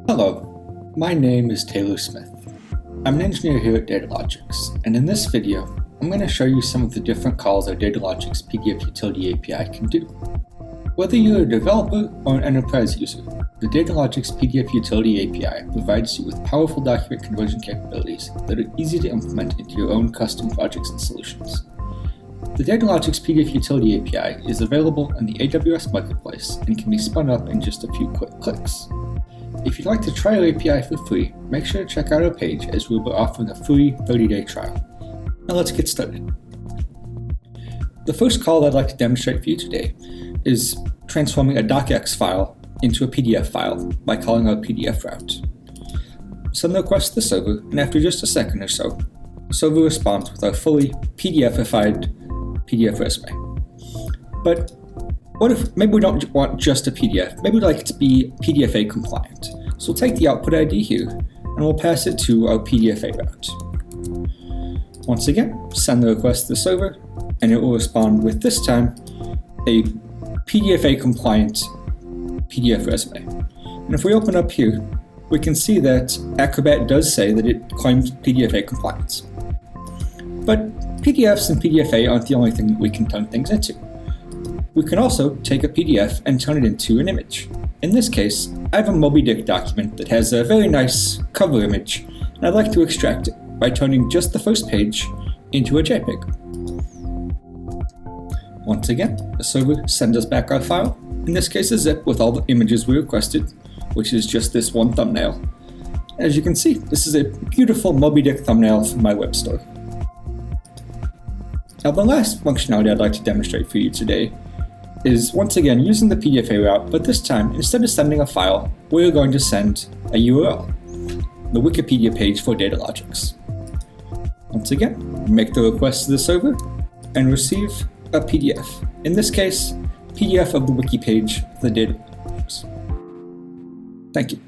Hello, my name is Taylor Smith. I'm an engineer here at Datalogics, and in this video, I'm going to show you some of the different calls our Datalogics PDF Utility API can do. Whether you're a developer or an enterprise user, the Datalogics PDF Utility API provides you with powerful document conversion capabilities that are easy to implement into your own custom projects and solutions. The Datalogics PDF Utility API is available in the AWS Marketplace and can be spun up in just a few quick clicks. If you'd like to try our API for free, make sure to check out our page as we'll be offering a free 30-day trial. Now let's get started. The first call I'd like to demonstrate for you today is transforming a docx file into a PDF file by calling our PDF route. Send the request to the server, and after just a second or so, the server responds with our fully PDF-ified PDF resume. But what if maybe we don't want just a PDF? Maybe we'd like it to be PDFA compliant. So we'll take the output ID here and we'll pass it to our PDFA route. Once again, send the request to the server and it will respond with, this time, a PDFA compliant PDF resume. And if we open up here, we can see that Acrobat does say that it claims PDFA compliance. But PDFs and PDFA aren't the only thing that we can turn things into. We can also take a PDF and turn it into an image. In this case, I have a Moby Dick document that has a very nice cover image, and I'd like to extract it by turning just the first page into a JPEG. Once again, the server sends us back our file, in this case a zip with all the images we requested, which is just this one thumbnail. As you can see, this is a beautiful Moby Dick thumbnail from my web store. Now the last functionality I'd like to demonstrate for you today is once again using the PDFA route, but this time, instead of sending a file, we're going to send a URL, the Wikipedia page for Datalogics. Once again, make the request to the server and receive a PDF. In this case, PDF of the wiki page for the Datalogics. Thank you.